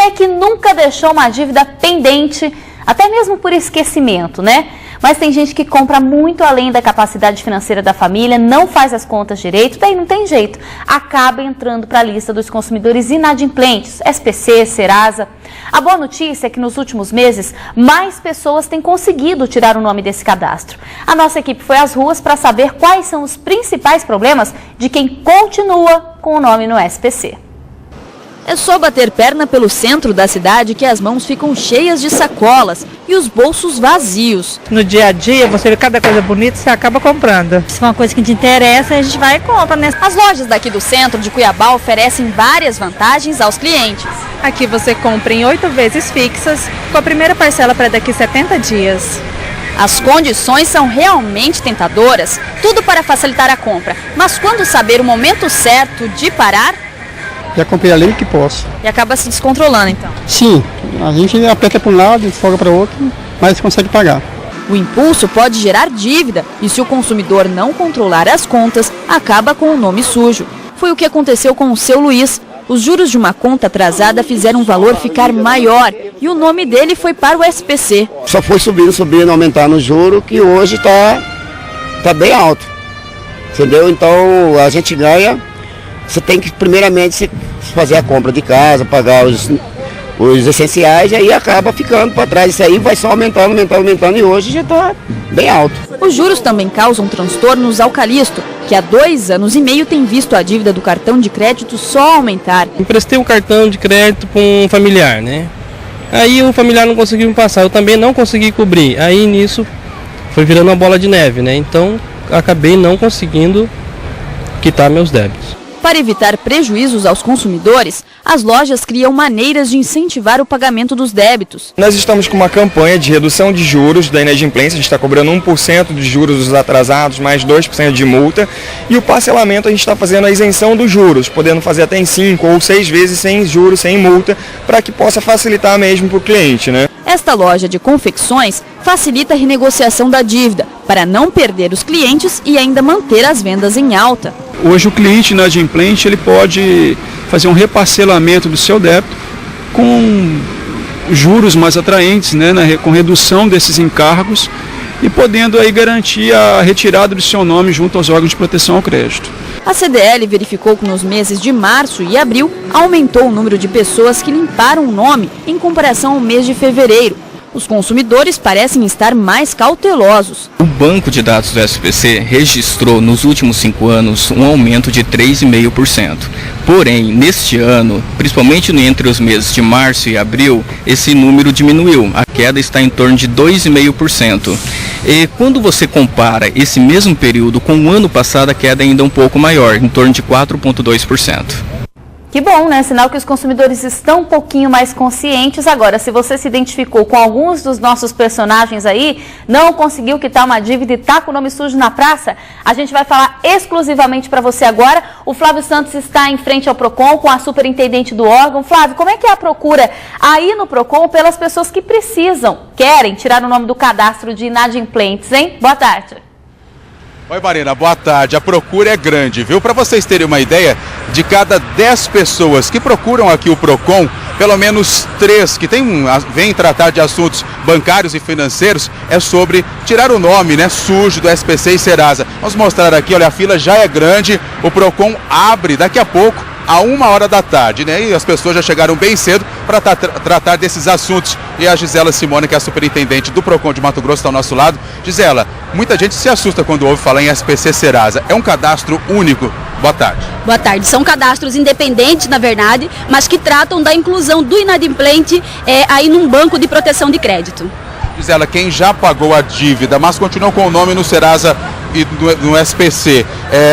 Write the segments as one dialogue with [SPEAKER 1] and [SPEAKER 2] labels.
[SPEAKER 1] é que nunca deixou uma dívida pendente, até mesmo por esquecimento, né? Mas tem gente que compra muito além da capacidade financeira da família, não faz as contas direito, daí não tem jeito. Acaba entrando para a lista dos consumidores inadimplentes, SPC, Serasa. A boa notícia é que nos últimos meses, mais pessoas têm conseguido tirar o nome desse cadastro. A nossa equipe foi às ruas para saber quais são os principais problemas de quem continua com o nome no SPC.
[SPEAKER 2] É só bater perna pelo centro da cidade que as mãos ficam cheias de sacolas e os bolsos vazios.
[SPEAKER 3] No dia a dia, você vê cada coisa bonita, você acaba comprando.
[SPEAKER 4] Se for uma coisa que te interessa, a gente vai e compra, né?
[SPEAKER 2] As lojas daqui do centro de Cuiabá oferecem várias vantagens aos clientes.
[SPEAKER 3] Aqui você compra em 8 vezes fixas, com a primeira parcela para daqui 70 dias.
[SPEAKER 2] As condições são realmente tentadoras, tudo para facilitar a compra. Mas quando saber o momento certo de parar...
[SPEAKER 5] Já comprei além que posso.
[SPEAKER 2] E acaba se descontrolando, então?
[SPEAKER 5] Sim, a gente aperta para um lado, folga para o outro, mas consegue pagar.
[SPEAKER 2] O impulso pode gerar dívida e se o consumidor não controlar as contas, acaba com o nome sujo. Foi o que aconteceu com o seu Luiz. Os juros de uma conta atrasada fizeram o valor ficar maior e o nome dele foi para o SPC.
[SPEAKER 6] Só foi subindo, aumentando o juro, que hoje está bem alto. Entendeu? Então a gente ganha. Você tem que primeiramente fazer a compra de casa, pagar os essenciais e aí acaba ficando para trás. Isso aí vai só aumentando e hoje já está bem alto.
[SPEAKER 2] Os juros também causam transtornos ao Calixto, que há 2 anos e meio tem visto a dívida do cartão de crédito só aumentar.
[SPEAKER 7] Emprestei um cartão de crédito para um familiar, né? Aí o familiar não conseguiu me passar, eu também não consegui cobrir. Aí nisso foi virando uma bola de neve, né? Então acabei não conseguindo quitar meus débitos.
[SPEAKER 2] Para evitar prejuízos aos consumidores, as lojas criam maneiras de incentivar o pagamento dos débitos.
[SPEAKER 8] Nós estamos com uma campanha de redução de juros da inadimplência, a gente está cobrando 1% de juros dos atrasados, mais 2% de multa, e o parcelamento a gente está fazendo a isenção dos juros, podendo fazer até em 5 ou 6 vezes sem juros, sem multa, para que possa facilitar mesmo para o cliente, né?
[SPEAKER 2] Esta loja de confecções facilita a renegociação da dívida, para não perder os clientes e ainda manter as vendas em alta.
[SPEAKER 9] Hoje o cliente inadimplente ele pode fazer um reparcelamento do seu débito com juros mais atraentes, né, com redução desses encargos e podendo aí garantir a retirada do seu nome junto aos órgãos de proteção ao crédito.
[SPEAKER 2] A CDL verificou que nos meses de março e abril aumentou o número de pessoas que limparam o nome em comparação ao mês de fevereiro. Os consumidores parecem estar mais cautelosos.
[SPEAKER 10] O banco de dados do SPC registrou nos últimos 5 anos um aumento de 3,5%. Porém, neste ano, principalmente entre os meses de março e abril, esse número diminuiu. A queda está em torno de 2,5%. E quando você compara esse mesmo período com o ano passado, a queda é ainda um pouco maior, em torno de 4,2%.
[SPEAKER 1] Que bom, né? Sinal que os consumidores estão um pouquinho mais conscientes. Agora, se você se identificou com alguns dos nossos personagens aí, não conseguiu quitar uma dívida e está com o nome sujo na praça, a gente vai falar exclusivamente para você agora. O Flávio Santos está em frente ao PROCON com a superintendente do órgão. Flávio, como é que é a procura aí no PROCON pelas pessoas que querem tirar o nome do cadastro de inadimplentes, hein? Boa tarde.
[SPEAKER 11] Oi, Marina, boa tarde. A procura é grande, viu? Para vocês terem uma ideia, de cada 10 pessoas que procuram aqui o PROCON, pelo menos 3 que vêm tratar de assuntos bancários e financeiros é sobre tirar o nome, né, sujo do SPC e Serasa. Vamos mostrar aqui, olha, a fila já é grande, o PROCON abre daqui a pouco, a 1h da tarde, né? E as pessoas já chegaram bem cedo para tratar desses assuntos. E a Gisela Simone, que é a superintendente do PROCON de Mato Grosso, está ao nosso lado. Gisela, muita gente se assusta quando ouve falar em SPC Serasa. É um cadastro único. Boa tarde.
[SPEAKER 12] Boa tarde. São cadastros independentes, na verdade, mas que tratam da inclusão do inadimplente aí num banco de proteção de crédito.
[SPEAKER 11] Gisela, quem já pagou a dívida, mas continuou com o nome no Serasa e no SPC,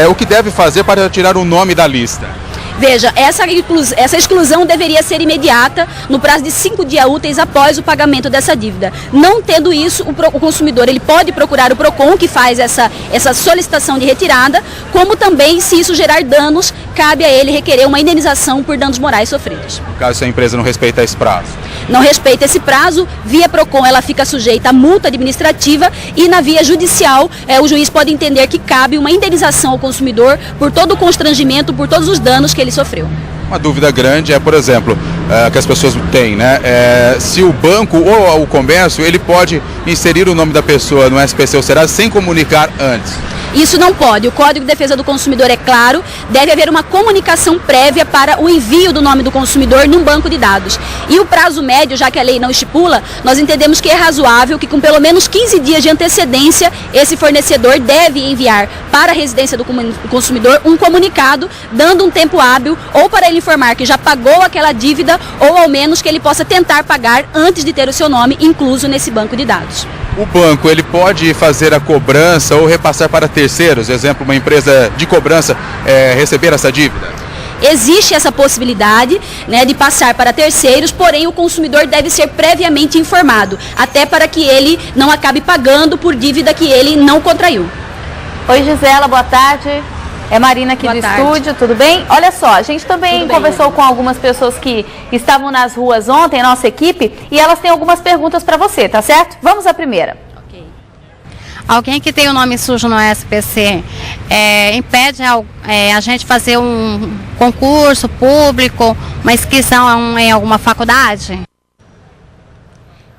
[SPEAKER 11] o que deve fazer para tirar o nome da lista?
[SPEAKER 12] Veja, essa exclusão deveria ser imediata, no prazo de 5 dias úteis após o pagamento dessa dívida. Não tendo isso, o consumidor ele pode procurar o PROCON, que faz essa solicitação de retirada, como também, se isso gerar danos, cabe a ele requerer uma indenização por danos morais sofridos.
[SPEAKER 11] No caso, se a empresa não respeita esse prazo?
[SPEAKER 12] Não respeita esse prazo, via PROCON ela fica sujeita a multa administrativa e na via judicial o juiz pode entender que cabe uma indenização ao consumidor por todo o constrangimento, por todos os danos que ele sofreu.
[SPEAKER 11] Uma dúvida grande é, por exemplo, que as pessoas têm, né? Se o banco ou o comércio, ele pode inserir o nome da pessoa no SPC ou Serasa sem comunicar antes.
[SPEAKER 12] Isso não pode. O Código de Defesa do Consumidor é claro, deve haver uma comunicação prévia para o envio do nome do consumidor num banco de dados. E o prazo médio, já que a lei não estipula, nós entendemos que é razoável que com pelo menos 15 dias de antecedência, esse fornecedor deve enviar para a residência do consumidor um comunicado, dando um tempo hábil ou para ele informar que já pagou aquela dívida ou ao menos que ele possa tentar pagar antes de ter o seu nome incluso nesse banco de dados.
[SPEAKER 11] O banco, ele pode fazer a cobrança ou repassar para terceiros, exemplo, uma empresa de cobrança receber essa dívida?
[SPEAKER 12] Existe essa possibilidade, né, de passar para terceiros, porém o consumidor deve ser previamente informado, até para que ele não acabe pagando por dívida que ele não contraiu.
[SPEAKER 1] Oi, Gisela, boa tarde. É Marina aqui do estúdio, tudo bem? Olha só, a gente também conversou com algumas pessoas que estavam nas ruas ontem, a nossa equipe, e elas têm algumas perguntas para você, tá certo? Vamos à primeira.
[SPEAKER 13] Alguém que tem o nome sujo no SPC impede a gente fazer um concurso público, uma inscrição em alguma faculdade?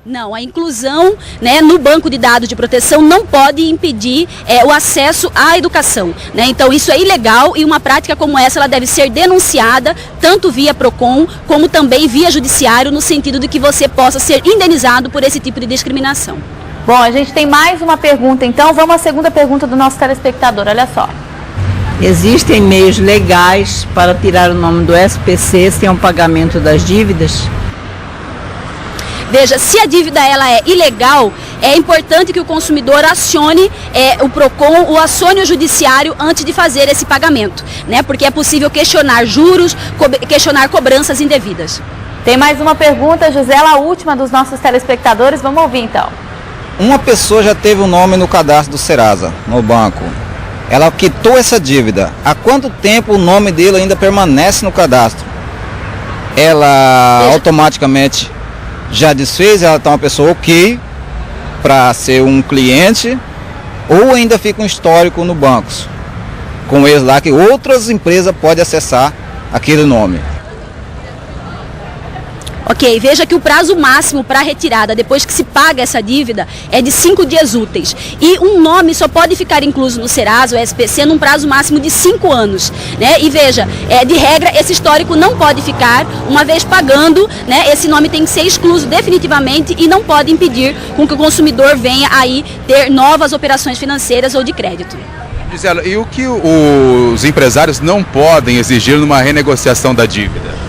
[SPEAKER 12] Não, a inclusão, né, no banco de dados de proteção não pode impedir o acesso à educação, né? Então isso é ilegal e uma prática como essa ela deve ser denunciada tanto via PROCON como também via judiciário, no sentido de que você possa ser indenizado por esse tipo de discriminação.
[SPEAKER 1] Bom, a gente tem mais uma pergunta, então vamos à segunda pergunta do nosso telespectador, olha só.
[SPEAKER 14] Existem meios legais para tirar o nome do SPC sem o pagamento das dívidas?
[SPEAKER 12] Veja, se a dívida ela é ilegal, é importante que o consumidor acione o PROCON ou acione o judiciário antes de fazer esse pagamento, né? Porque é possível questionar juros, questionar cobranças indevidas.
[SPEAKER 1] Tem mais uma pergunta, Gisela, a última dos nossos telespectadores, vamos ouvir então.
[SPEAKER 15] Uma pessoa já teve o nome no cadastro do Serasa, no banco. Ela quitou essa dívida. Há quanto tempo o nome dele ainda permanece no cadastro? Ela automaticamente já desfez, ela está uma pessoa ok para ser um cliente, ou ainda fica um histórico no banco, com eles lá que outras empresas podem acessar aquele nome.
[SPEAKER 12] Ok, veja que o prazo máximo para retirada, depois que se paga essa dívida, é de 5 dias úteis. E um nome só pode ficar incluso no Serasa, o SPC, num prazo máximo de 5 anos. Né? E veja, de regra, esse histórico não pode ficar, uma vez pagando, né, esse nome tem que ser excluso definitivamente e não pode impedir com que o consumidor venha aí ter novas operações financeiras ou de crédito.
[SPEAKER 11] Gisela, e o que os empresários não podem exigir numa renegociação da dívida?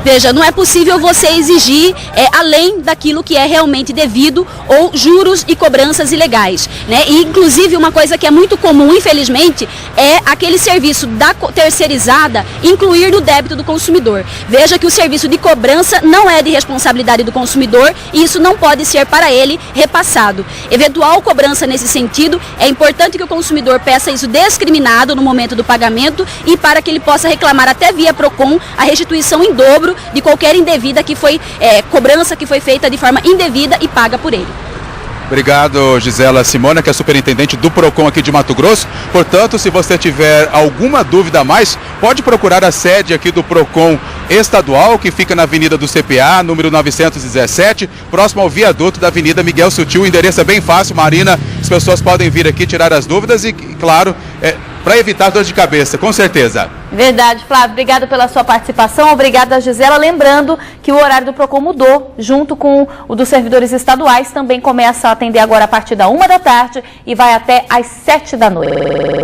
[SPEAKER 12] Veja, não é possível você exigir além daquilo que é realmente devido ou juros e cobranças ilegais, né? E inclusive uma coisa que é muito comum, infelizmente, é aquele serviço da terceirizada incluir no débito do consumidor. Veja que o serviço de cobrança não é de responsabilidade do consumidor e isso não pode ser para ele repassado. Eventual cobrança nesse sentido, é importante que o consumidor peça isso discriminado no momento do pagamento e para que ele possa reclamar até via PROCON a restituição em dobro de qualquer indevida que foi cobrança que foi feita de forma indevida e paga por ele.
[SPEAKER 11] Obrigado, Gisela Simona, que é superintendente do PROCON aqui de Mato Grosso. Portanto, se você tiver alguma dúvida a mais, pode procurar a sede aqui do PROCON estadual, que fica na Avenida do CPA, número 917, próximo ao viaduto da Avenida Miguel Sutil. O endereço é bem fácil, Marina, as pessoas podem vir aqui tirar as dúvidas e, claro, para evitar dor de cabeça, com certeza.
[SPEAKER 1] Verdade, Flávio. Obrigada pela sua participação. Obrigada, Gisela. Lembrando que o horário do PROCON mudou, junto com o dos servidores estaduais. Também começa a atender agora a partir da 1 da tarde e vai até às 7 da noite.